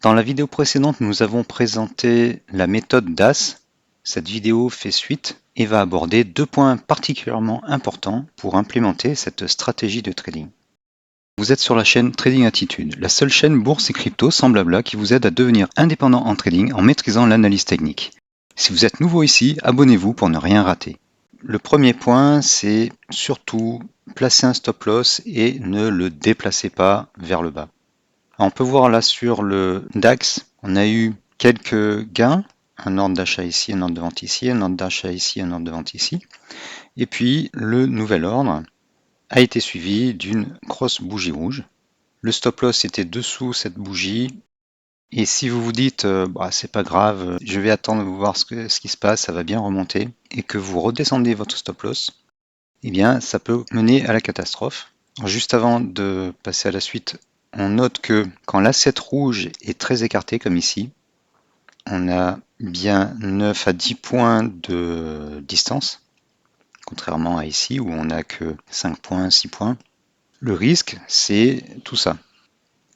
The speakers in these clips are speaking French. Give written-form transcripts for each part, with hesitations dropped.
Dans la vidéo précédente, nous avons présenté la méthode DAS. Cette vidéo fait suite et va aborder deux points particulièrement importants pour implémenter cette stratégie de trading. Vous êtes sur la chaîne Trading Attitude, la seule chaîne bourse et crypto sans blabla qui vous aide à devenir indépendant en trading en maîtrisant l'analyse technique. Si vous êtes nouveau ici, abonnez-vous pour ne rien rater. Le premier point, c'est surtout placer un stop loss et ne le déplacez pas vers le bas. On peut voir là sur le DAX, on a eu quelques gains, un ordre d'achat ici, un ordre de vente ici, un ordre d'achat ici, un ordre de vente ici. Et puis le nouvel ordre a été suivi d'une grosse bougie rouge. Le stop loss était dessous cette bougie. Et si vous vous dites, c'est pas grave, je vais attendre de voir ce qui se passe, ça va bien remonter, et que vous redescendez votre stop loss, eh bien ça peut mener à la catastrophe. Alors, juste avant de passer à la suite, on note que quand l'asset rouge est très écarté comme ici, on a bien 9 à 10 points de distance, contrairement à ici où on n'a que 5 points, 6 points. Le risque, c'est tout ça.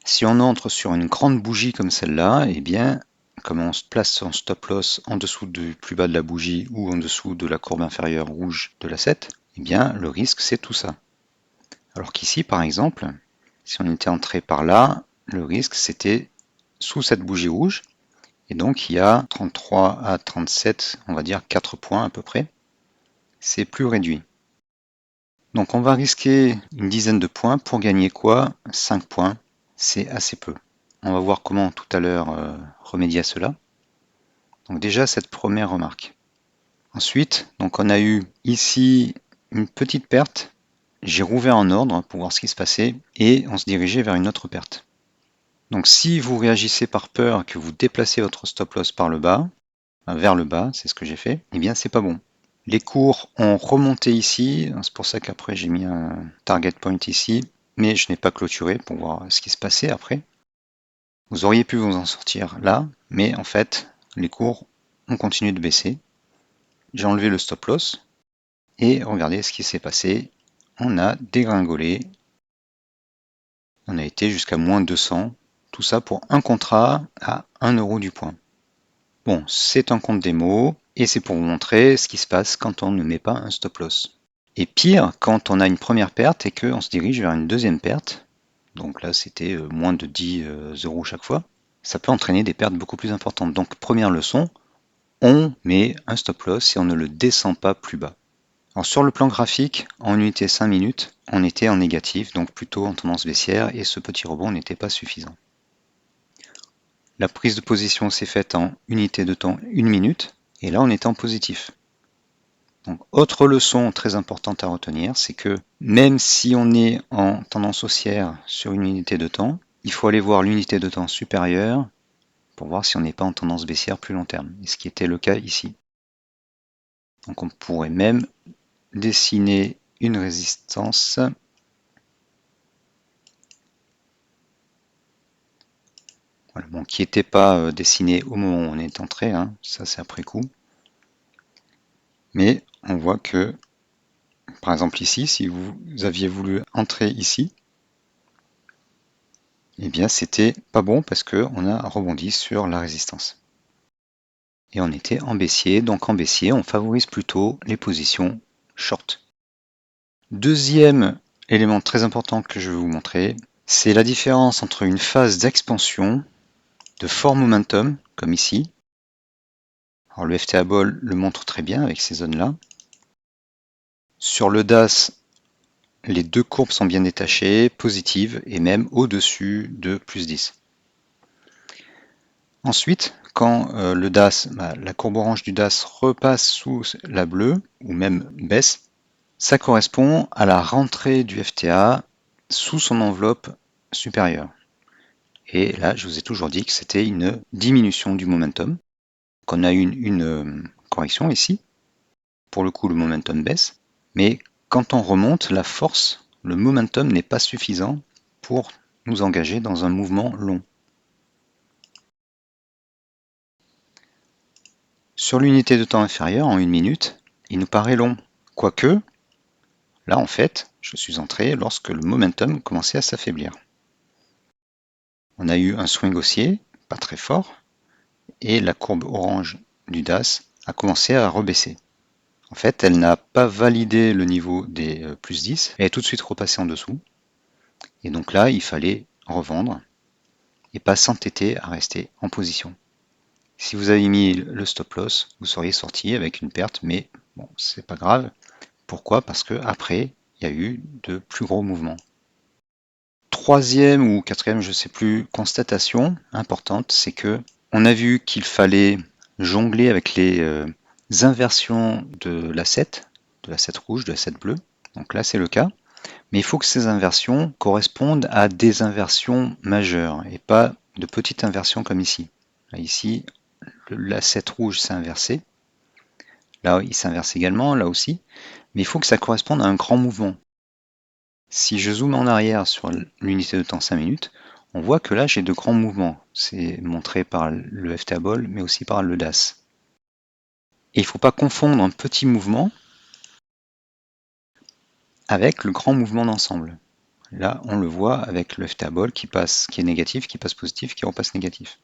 Si on entre sur une grande bougie comme celle-là, eh bien, comme on se place son stop loss en dessous du plus bas de la bougie ou en dessous de la courbe inférieure rouge de l'asset, eh bien, le risque, c'est tout ça. Alors qu'ici, par exemple, si on était entré par là, le risque c'était sous cette bougie rouge. Et donc il y a 33 à 37, on va dire 4 points à peu près. C'est plus réduit. Donc on va risquer une dizaine de points pour gagner quoi? 5 points. C'est assez peu. On va voir comment tout à l'heure remédier à cela. Donc déjà cette première remarque. Ensuite, donc on a eu ici une petite perte. J'ai rouvert en ordre pour voir ce qui se passait et on se dirigeait vers une autre perte. Donc si vous réagissez par peur que vous déplacez votre stop loss par le bas, vers le bas, c'est ce que j'ai fait, eh bien c'est pas bon. Les cours ont remonté ici, c'est pour ça qu'après j'ai mis un target point ici, mais je n'ai pas clôturé pour voir ce qui se passait après. Vous auriez pu vous en sortir là, mais en fait les cours ont continué de baisser. J'ai enlevé le stop loss et regardez ce qui s'est passé. On a dégringolé, on a été jusqu'à moins 200, tout ça pour un contrat à 1 euro du point. Bon, c'est un compte démo et c'est pour vous montrer ce qui se passe quand on ne met pas un stop loss. Et pire, quand on a une première perte et qu'on se dirige vers une deuxième perte, donc là c'était moins de 10 euros chaque fois, ça peut entraîner des pertes beaucoup plus importantes. Donc première leçon, on met un stop loss et on ne le descend pas plus bas. Alors sur le plan graphique, en unité 5 minutes, on était en négatif, donc plutôt en tendance baissière, et ce petit rebond n'était pas suffisant. La prise de position s'est faite en unité de temps 1 minute, et là on était en positif. Donc, autre leçon très importante à retenir, c'est que même si on est en tendance haussière sur une unité de temps, il faut aller voir l'unité de temps supérieure pour voir si on n'est pas en tendance baissière plus long terme, et ce qui était le cas ici. Donc on pourrait même dessiner une résistance voilà, bon, qui n'était pas dessinée au moment où on est entré, hein, ça c'est après coup. Mais on voit que, par exemple ici, si vous aviez voulu entrer ici, eh bien c'était pas bon parce qu'on a rebondi sur la résistance. Et on était en baissier, donc en baissier on favorise plutôt les positions short. Deuxième élément très important que je vais vous montrer, c'est la différence entre une phase d'expansion de fort momentum, comme ici. Alors le FTA Ball le montre très bien avec ces zones-là. Sur le DAS, les deux courbes sont bien détachées, positives et même au-dessus de plus 10. Ensuite, quand le DAS, la courbe orange du DAS repasse sous la bleue, ou même baisse, ça correspond à la rentrée du FTA sous son enveloppe supérieure. Et là, je vous ai toujours dit que c'était une diminution du momentum, qu'on a eu une correction ici. Pour le coup, le momentum baisse, mais quand on remonte, la force, le momentum n'est pas suffisant pour nous engager dans un mouvement long. Sur l'unité de temps inférieure, en 1 minute, il nous paraît long. Quoique, là en fait, je suis entré lorsque le momentum commençait à s'affaiblir. On a eu un swing haussier pas très fort, et la courbe orange du DAS a commencé à rebaisser. En fait, elle n'a pas validé le niveau des plus 10, elle est tout de suite repassée en dessous. Et donc là, il fallait revendre et pas s'entêter à rester en position. Si vous avez mis le stop loss, vous seriez sorti avec une perte, mais bon, c'est pas grave. Pourquoi? Parce que après, il y a eu de plus gros mouvements. Troisième ou quatrième, je ne sais plus, constatation importante, c'est que on a vu qu'il fallait jongler avec les inversions de l'asset rouge, de l'asset bleu. Donc là, c'est le cas. Mais il faut que ces inversions correspondent à des inversions majeures et pas de petites inversions comme ici. Là, ici, l'asset rouge s'est inversé. Là, il s'inverse également, là aussi. Mais il faut que ça corresponde à un grand mouvement. Si je zoome en arrière sur l'unité de temps 5 minutes, on voit que là j'ai de grands mouvements. C'est montré par le FTA Ball, mais aussi par le DAS. Et il ne faut pas confondre un petit mouvement avec le grand mouvement d'ensemble. Là, on le voit avec le FTA Ball qui passe, qui est négatif, qui passe positif, qui repasse négatif.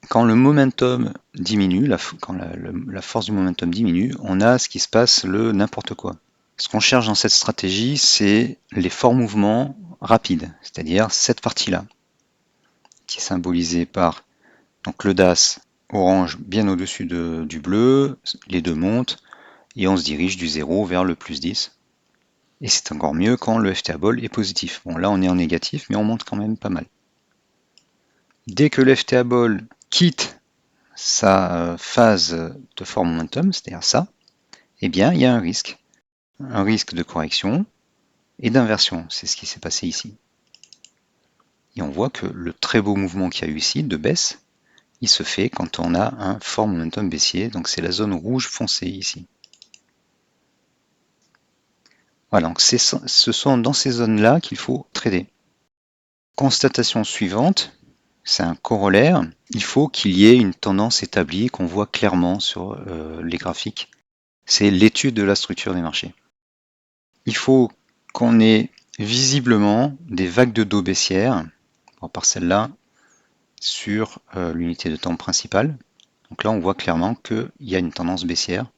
Quand le momentum diminue, quand la force du momentum diminue, on a ce qui se passe le n'importe quoi. Ce qu'on cherche dans cette stratégie, c'est les forts mouvements rapides, c'est-à-dire cette partie-là, qui est symbolisée par donc le DAS orange bien au-dessus du bleu, les deux montent, et on se dirige du 0 vers le plus 10. Et c'est encore mieux quand le FTA Ball est positif. Bon là on est en négatif, mais on monte quand même pas mal. Dès que le FTA Ball quitte sa phase de fort momentum, c'est-à-dire ça, eh bien il y a un risque de correction et d'inversion. C'est ce qui s'est passé ici. Et on voit que le très beau mouvement qu'il y a eu ici de baisse, il se fait quand on a un fort momentum baissier, donc c'est la zone rouge foncée ici. Voilà, donc ce sont dans ces zones-là qu'il faut trader. Constatation suivante, c'est un corollaire, il faut qu'il y ait une tendance établie qu'on voit clairement sur les graphiques. C'est l'étude de la structure des marchés. Il faut qu'on ait visiblement des vagues de dos baissières, par celle-là, sur l'unité de temps principale. Donc là, on voit clairement qu'il y a une tendance baissière.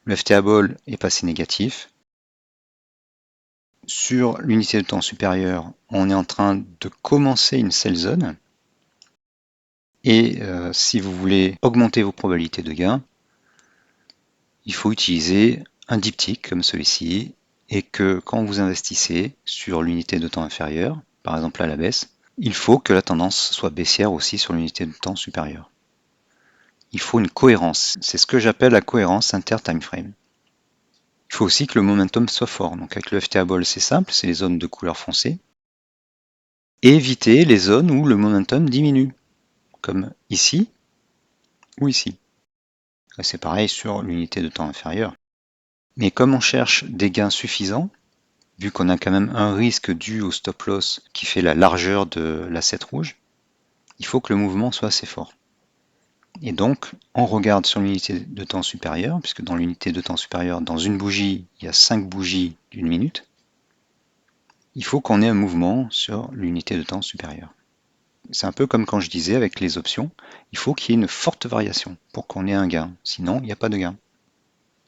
Le FTA Ball est passé négatif. Sur l'unité de temps supérieure, on est en train de commencer une sell zone. Et si vous voulez augmenter vos probabilités de gain, il faut utiliser un diptyque comme celui-ci et que quand vous investissez sur l'unité de temps inférieure, par exemple à la baisse, il faut que la tendance soit baissière aussi sur l'unité de temps supérieure. Il faut une cohérence. C'est ce que j'appelle la cohérence inter-timeframe. Il faut aussi que le momentum soit fort. Donc avec le FTA Ball, c'est simple, c'est les zones de couleur foncée. Et éviter les zones où le momentum diminue, comme ici ou ici. C'est pareil sur l'unité de temps inférieure. Mais comme on cherche des gains suffisants, vu qu'on a quand même un risque dû au stop loss qui fait la largeur de l'asset rouge, il faut que le mouvement soit assez fort. Et donc, on regarde sur l'unité de temps supérieure, puisque dans l'unité de temps supérieure, dans une bougie, il y a 5 bougies d'une minute. Il faut qu'on ait un mouvement sur l'unité de temps supérieure. C'est un peu comme quand je disais avec les options, il faut qu'il y ait une forte variation pour qu'on ait un gain, sinon il n'y a pas de gain.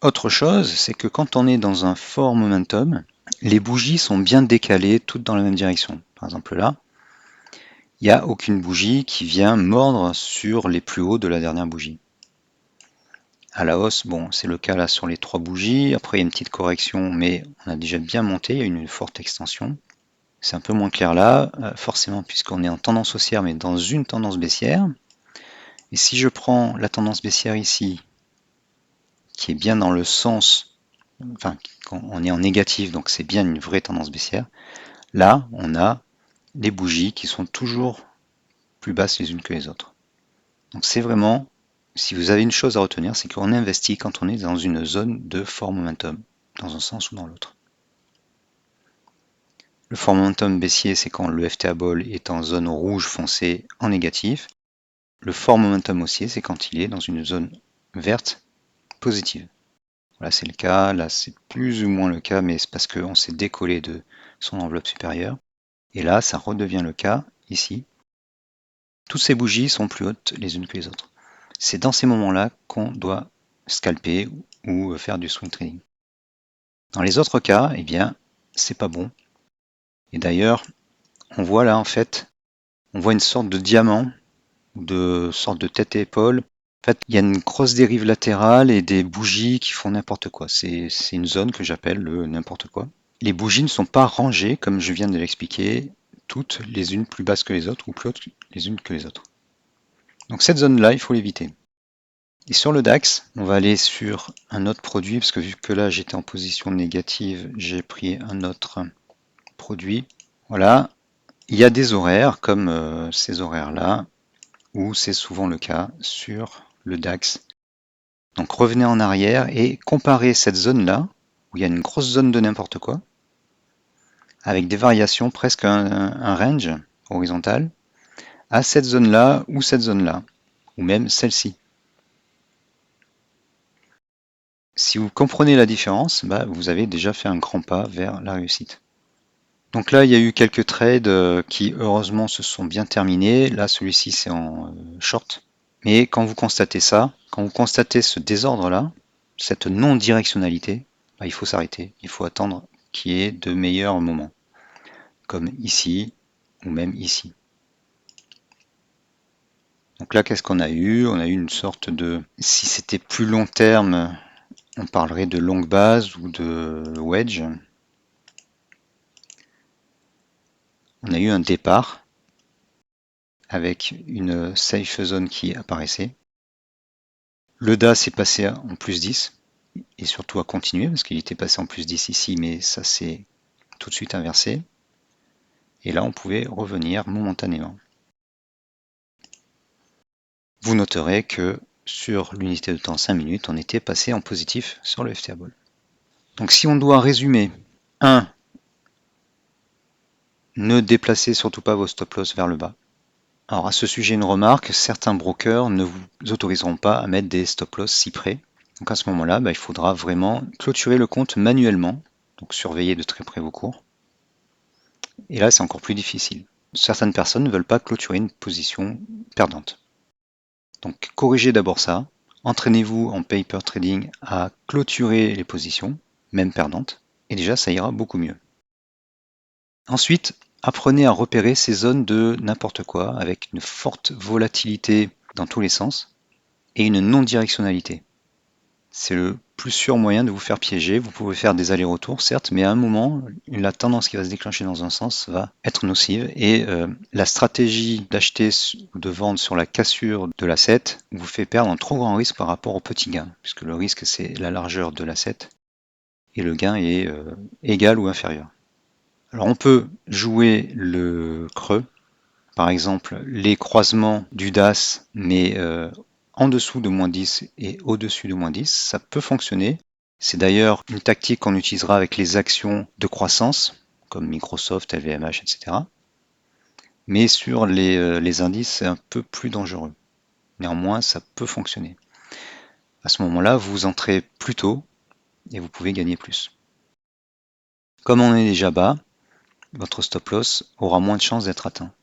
Autre chose, c'est que quand on est dans un fort momentum, les bougies sont bien décalées, toutes dans la même direction. Par exemple là, il n'y a aucune bougie qui vient mordre sur les plus hauts de la dernière bougie. À la hausse, bon, c'est le cas là sur les 3 bougies. Après, il y a une petite correction, mais on a déjà bien monté, il y a une forte extension. C'est un peu moins clair là, forcément, puisqu'on est en tendance haussière, mais dans une tendance baissière. Et si je prends la tendance baissière ici, qui est bien dans le sens, enfin, on est en négatif, donc c'est bien une vraie tendance baissière, là, on a des bougies qui sont toujours plus basses les unes que les autres. Donc c'est vraiment, si vous avez une chose à retenir, c'est qu'on investit quand on est dans une zone de fort momentum, dans un sens ou dans l'autre. Le fort momentum baissier, c'est quand le FTA Ball est en zone rouge foncé en négatif. Le fort momentum haussier, c'est quand il est dans une zone verte positive. Voilà, c'est le cas. Là, c'est plus ou moins le cas, mais c'est parce qu'on s'est décollé de son enveloppe supérieure. Et là, ça redevient le cas ici. Toutes ces bougies sont plus hautes les unes que les autres. C'est dans ces moments-là qu'on doit scalper ou faire du swing trading. Dans les autres cas, eh bien, c'est pas bon. Et d'ailleurs, on voit là en fait, on voit une sorte de diamant, de sorte de tête et épaule. En fait, il y a une grosse dérive latérale et des bougies qui font n'importe quoi. C'est une zone que j'appelle le n'importe quoi. Les bougies ne sont pas rangées, comme je viens de l'expliquer, toutes les unes plus basses que les autres ou plus hautes les unes que les autres. Donc cette zone-là, il faut l'éviter. Et sur le DAX, on va aller sur un autre produit, parce que vu que là j'étais en position négative, j'ai pris un autre produit. Voilà, il y a des horaires comme ces horaires-là, où c'est souvent le cas sur le DAX. Donc revenez en arrière et comparez cette zone-là, où il y a une grosse zone de n'importe quoi, avec des variations, presque un range horizontal, à cette zone-là ou cette zone-là, ou même celle-ci. Si vous comprenez la différence, bah, vous avez déjà fait un grand pas vers la réussite. Donc là, il y a eu quelques trades qui heureusement se sont bien terminés. Là, celui-ci c'est en short. Mais quand vous constatez ça, quand vous constatez ce désordre-là, cette non-directionnalité, bah, il faut s'arrêter. Il faut attendre qu'il y ait de meilleurs moments, comme ici ou même ici. Donc là, qu'est-ce qu'on a eu? On a eu une sorte de... Si c'était plus long terme, on parlerait de longue base ou de wedge. On a eu un départ avec une safe zone qui apparaissait. Le DAS est passé en plus 10 et surtout a continué parce qu'il était passé en plus 10 ici, mais ça s'est tout de suite inversé. Et là, on pouvait revenir momentanément. Vous noterez que sur l'unité de temps 5 minutes, on était passé en positif sur le FTA Ball. Donc si on doit résumer, 1. Ne déplacez surtout pas vos stop loss vers le bas. Alors à ce sujet, une remarque, certains brokers ne vous autoriseront pas à mettre des stop loss si près. Donc à ce moment-là, il faudra vraiment clôturer le compte manuellement, donc surveiller de très près vos cours. Et là, c'est encore plus difficile. Certaines personnes ne veulent pas clôturer une position perdante. Donc corrigez d'abord ça. Entraînez-vous en paper trading à clôturer les positions, même perdantes, et déjà ça ira beaucoup mieux. Ensuite, apprenez à repérer ces zones de n'importe quoi avec une forte volatilité dans tous les sens et une non-directionnalité. C'est le plus sûr moyen de vous faire piéger. Vous pouvez faire des allers-retours, certes, mais à un moment, la tendance qui va se déclencher dans un sens va être nocive et la stratégie d'acheter ou de vendre sur la cassure de l'asset vous fait perdre un trop grand risque par rapport au petit gain, puisque le risque c'est la largeur de l'asset et le gain est égal ou inférieur. Alors on peut jouer le creux, par exemple les croisements du DAS, mais en dessous de moins 10 et au-dessus de moins 10, ça peut fonctionner. C'est d'ailleurs une tactique qu'on utilisera avec les actions de croissance, comme Microsoft, LVMH, etc. Mais sur les indices, c'est un peu plus dangereux. Néanmoins, ça peut fonctionner. À ce moment-là, vous entrez plus tôt et vous pouvez gagner plus. Comme on est déjà bas, votre stop loss aura moins de chances d'être atteint.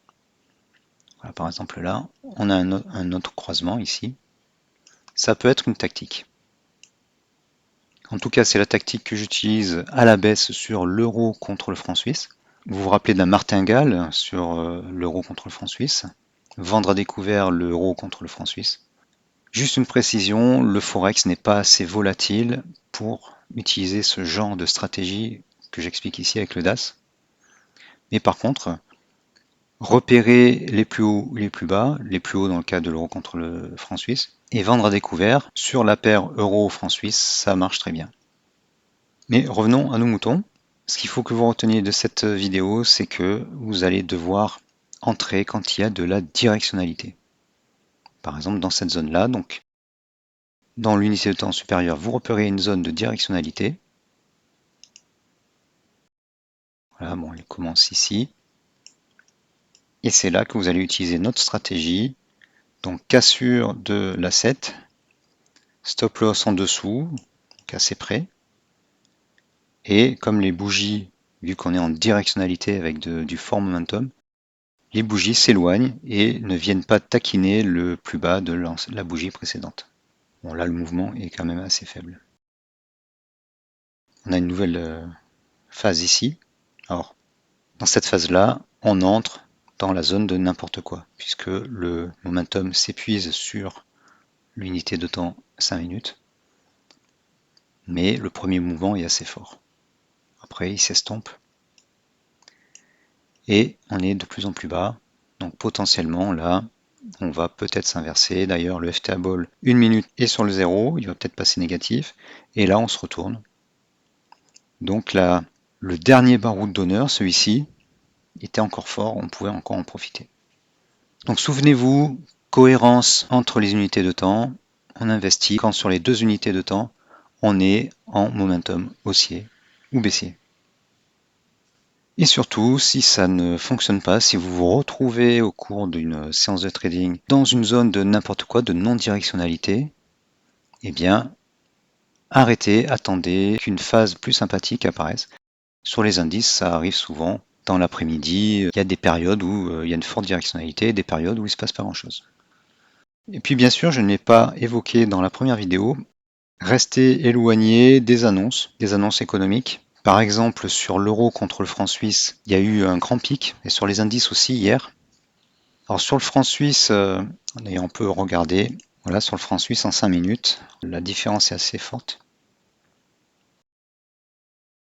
Voilà, par exemple là, on a un autre croisement ici. Ça peut être une tactique. En tout cas, c'est la tactique que j'utilise à la baisse sur l'euro contre le franc suisse. Vous vous rappelez de la martingale sur l'euro contre le franc suisse. Vendre à découvert l'euro contre le franc suisse. Juste une précision, le forex n'est pas assez volatile pour utiliser ce genre de stratégie que j'explique ici avec le DAS. Mais par contre, repérer les plus hauts ou les plus bas, les plus hauts dans le cas de l'euro contre le franc suisse, et vendre à découvert sur la paire euro-franc suisse, ça marche très bien. Mais revenons à nos moutons. Ce qu'il faut que vous reteniez de cette vidéo, c'est que vous allez devoir entrer quand il y a de la directionnalité. Par exemple, dans cette zone-là, donc dans l'unité de temps supérieure, vous repérez une zone de directionnalité. Voilà, bon, elle commence ici. Et c'est là que vous allez utiliser notre stratégie. Donc cassure de l'asset, stop loss en dessous, donc assez près. Et comme les bougies, vu qu'on est en directionnalité avec du fort momentum, les bougies s'éloignent et ne viennent pas taquiner le plus bas de la bougie précédente. Bon, là, le mouvement est quand même assez faible. On a une nouvelle phase ici. Alors, dans cette phase-là, on entre dans la zone de n'importe quoi, puisque le momentum s'épuise sur l'unité de temps 5 minutes, mais le premier mouvement est assez fort. Après, il s'estompe, et on est de plus en plus bas, donc potentiellement là, on va peut-être s'inverser. D'ailleurs, le FTA Ball, 1 minute est sur le 0, il va peut-être passer négatif, et là on se retourne. Donc là, le dernier baroud d'honneur, celui-ci, était encore fort, on pouvait encore en profiter. Donc souvenez-vous, cohérence entre les unités de temps, on investit quand sur les 2 unités de temps, on est en momentum haussier ou baissier. Et surtout, si ça ne fonctionne pas, si vous vous retrouvez au cours d'une séance de trading dans une zone de n'importe quoi, de non-directionnalité, eh bien, arrêtez, attendez qu'une phase plus sympathique apparaisse. Sur les indices, ça arrive souvent. Dans l'après-midi, il y a des périodes où il y a une forte directionnalité, des périodes où il ne se passe pas grand-chose. Et puis bien sûr, je n'ai pas évoqué dans la première vidéo, restez éloigné des annonces économiques. Par exemple, sur l'euro contre le franc suisse, il y a eu un grand pic, et sur les indices aussi hier. Alors sur le franc suisse, on peut regarder, voilà, sur le franc suisse en 5 minutes, la différence est assez forte.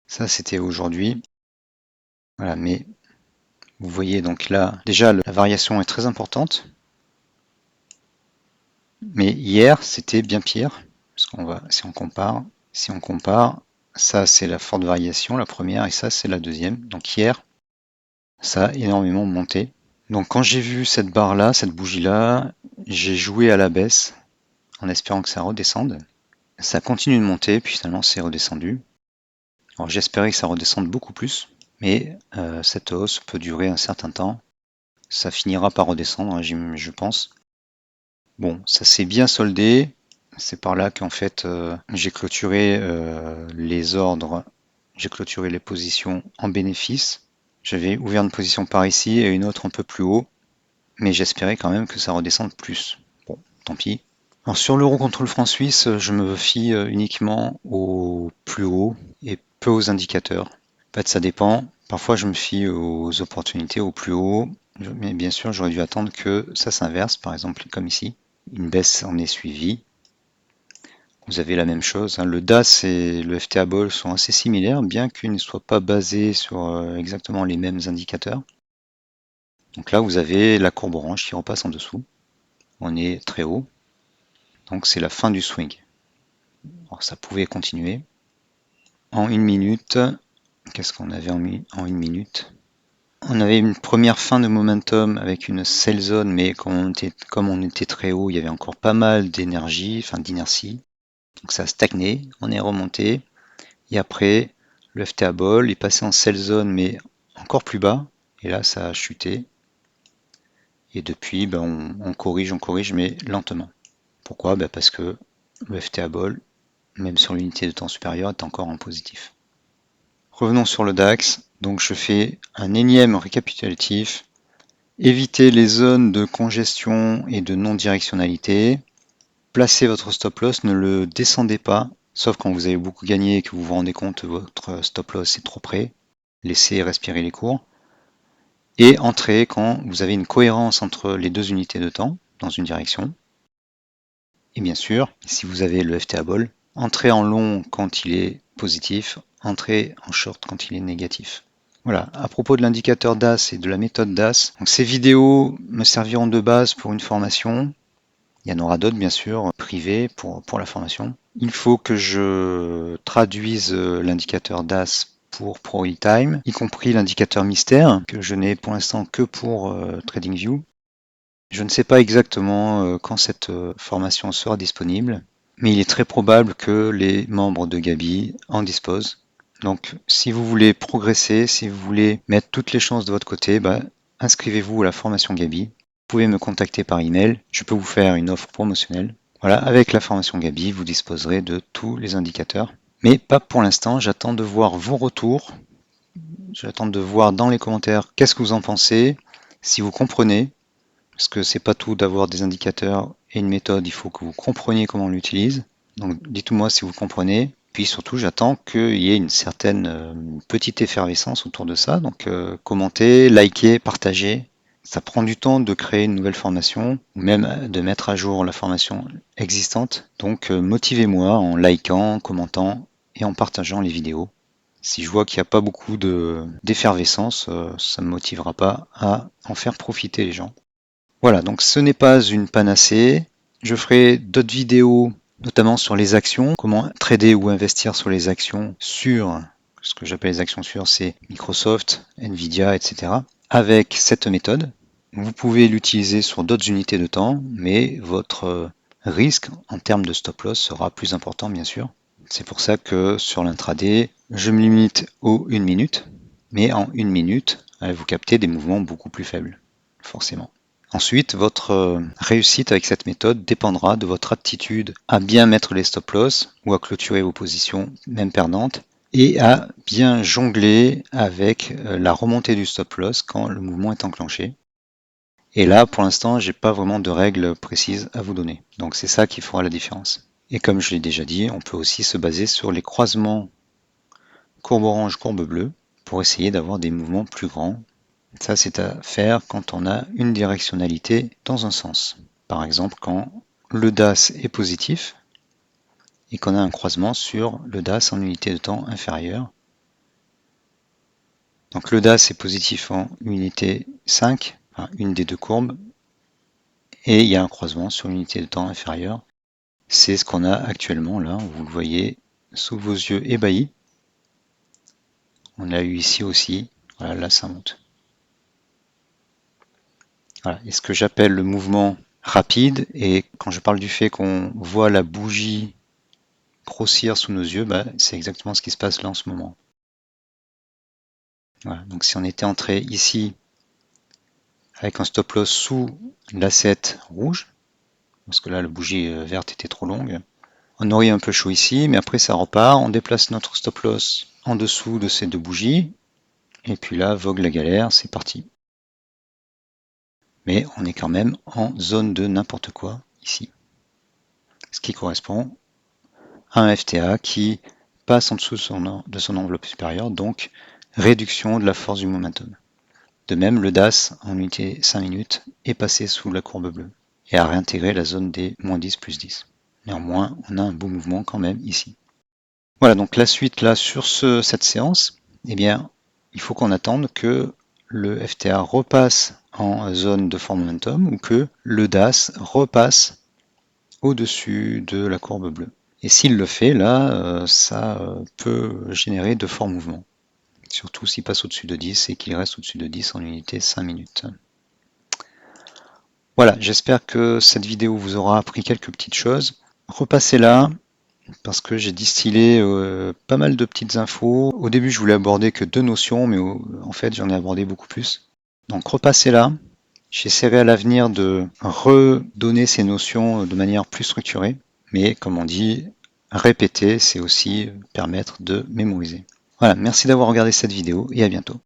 Ça, c'était aujourd'hui. Voilà, mais vous voyez donc là, déjà, la variation est très importante. Mais hier, c'était bien pire, parce qu'on va, si on compare, ça c'est la forte variation, la première, et ça c'est la deuxième. Donc hier, ça a énormément monté. Donc quand j'ai vu cette barre-là, cette bougie-là, j'ai joué à la baisse en espérant que ça redescende. Ça continue de monter, puis finalement c'est redescendu. Alors j'espérais que ça redescende beaucoup plus, mais cette hausse peut durer un certain temps. Ça finira par redescendre, hein, je pense. Bon, ça s'est bien soldé. C'est par là qu'en fait j'ai clôturé les ordres, j'ai clôturé les positions en bénéfice. J'avais ouvert une position par ici et une autre un peu plus haut, mais j'espérais quand même que ça redescende plus. Bon, tant pis. Alors sur l'euro contre le franc suisse, je me fie uniquement au plus haut et peu aux indicateurs. En fait, ça dépend. Parfois, je me fie aux opportunités au plus haut, mais bien sûr, j'aurais dû attendre que ça s'inverse, par exemple comme ici. Une baisse en est suivie. Vous avez la même chose, hein. Le DAS et le FTA Ball sont assez similaires, bien qu'ils ne soient pas basés sur exactement les mêmes indicateurs. Donc là, vous avez la courbe orange qui repasse en dessous. On est très haut. Donc c'est la fin du swing. Alors ça pouvait continuer. En 1 minute, qu'est-ce qu'on avait en 1 minute? On avait une première fin de momentum avec une sell zone, mais comme on était très haut, il y avait encore pas mal d'énergie, enfin d'inertie. Donc ça a stagné, on est remonté. Et après, le FTA Ball est passé en sell zone, mais encore plus bas. Et là, ça a chuté. Et depuis, on corrige, mais lentement. Pourquoi? Parce que le FTA Ball, même sur l'unité de temps supérieure, est encore en positif. Revenons sur le DAX. Donc je fais un énième récapitulatif. Évitez les zones de congestion et de non-directionnalité. Placez votre stop loss, ne le descendez pas, sauf quand vous avez beaucoup gagné et que vous vous rendez compte que votre stop loss est trop près. Laissez respirer les cours. Et entrez quand vous avez une cohérence entre les 2 unités de temps dans une direction. Et bien sûr, si vous avez le FTA Ball, entrez en long quand il est positif, entrez en short quand il est négatif. Voilà, à propos de l'indicateur DAS et de la méthode DAS, donc ces vidéos me serviront de base pour une formation. Il y en aura d'autres bien sûr, privées pour la formation. Il faut que je traduise l'indicateur DAS pour ProEtime, y compris l'indicateur mystère, que je n'ai pour l'instant que pour TradingView. Je ne sais pas exactement quand cette formation sera disponible, mais il est très probable que les membres de Gabi en disposent. Donc si vous voulez progresser, si vous voulez mettre toutes les chances de votre côté, inscrivez-vous à la formation Gabi. Vous pouvez me contacter par email, je peux vous faire une offre promotionnelle. Voilà, avec la formation Gabi, vous disposerez de tous les indicateurs. Mais pas pour l'instant, j'attends de voir vos retours. J'attends de voir dans les commentaires qu'est-ce que vous en pensez. Si vous comprenez, parce que c'est pas tout d'avoir des indicateurs et une méthode, il faut que vous compreniez comment on l'utilise. Donc dites-moi si vous comprenez. Puis surtout, j'attends qu'il y ait une certaine petite effervescence autour de ça. Donc commentez, likez, partagez. Ça prend du temps de créer une nouvelle formation ou même de mettre à jour la formation existante. Donc motivez-moi en likant, en commentant et en partageant les vidéos. Si je vois qu'il n'y a pas beaucoup d'effervescence, ça ne me motivera pas à en faire profiter les gens. Voilà, donc ce n'est pas une panacée. Je ferai d'autres vidéos, notamment sur les actions, comment trader ou investir sur les actions sur, ce que j'appelle les actions sur, c'est Microsoft, Nvidia, etc. avec cette méthode. Vous pouvez l'utiliser sur d'autres unités de temps, mais votre risque en termes de stop loss sera plus important, bien sûr. C'est pour ça que sur l'intraday, je me limite aux 1 minute, mais en 1 minute, vous captez des mouvements beaucoup plus faibles, forcément. Ensuite, votre réussite avec cette méthode dépendra de votre aptitude à bien mettre les stop loss ou à clôturer vos positions, même perdantes, et à bien jongler avec la remontée du stop loss quand le mouvement est enclenché. Et là, pour l'instant, j'ai pas vraiment de règles précises à vous donner. Donc c'est ça qui fera la différence. Et comme je l'ai déjà dit, on peut aussi se baser sur les croisements courbe orange, courbe bleue pour essayer d'avoir des mouvements plus grands. Ça, c'est à faire quand on a une directionnalité dans un sens. Par exemple, quand le DAS est positif et qu'on a un croisement sur le DAS en unité de temps inférieure. Donc le DAS est positif en unité 5, enfin, une des deux courbes, et il y a un croisement sur l'unité de temps inférieure. C'est ce qu'on a actuellement là, vous le voyez sous vos yeux ébahis. On l'a eu ici aussi, voilà, là ça monte. Voilà. Et ce que j'appelle le mouvement rapide, et quand je parle du fait qu'on voit la bougie grossir sous nos yeux, c'est exactement ce qui se passe là en ce moment. Voilà. Donc si on était entré ici avec un stop loss sous l'asset rouge, parce que là la bougie verte était trop longue, on aurait un peu chaud ici, mais après ça repart, on déplace notre stop loss en dessous de ces deux bougies, et puis là, vogue la galère, c'est parti. Mais on est quand même en zone de n'importe quoi ici. Ce qui correspond à un FTA qui passe en dessous de son enveloppe supérieure, donc réduction de la force du momentum. De même, le DAS en unité 5 minutes est passé sous la courbe bleue et a réintégré la zone des moins 10 plus 10. Néanmoins, on a un beau mouvement quand même ici. Voilà, donc la suite là sur cette séance, eh bien, il faut qu'on attende que le FTA repasse en zone de fort momentum ou que le DAS repasse au-dessus de la courbe bleue. Et s'il le fait, là, ça peut générer de forts mouvements. Surtout s'il passe au-dessus de 10 et qu'il reste au-dessus de 10 en unité 5 minutes. Voilà, j'espère que cette vidéo vous aura appris quelques petites choses. Repassez là, parce que j'ai distillé pas mal de petites infos. Au début, je voulais aborder que 2 notions, mais en fait, j'en ai abordé beaucoup plus. Donc repassez là. J'essaierai à l'avenir de redonner ces notions de manière plus structurée. Mais comme on dit, répéter, c'est aussi permettre de mémoriser. Voilà, merci d'avoir regardé cette vidéo et à bientôt.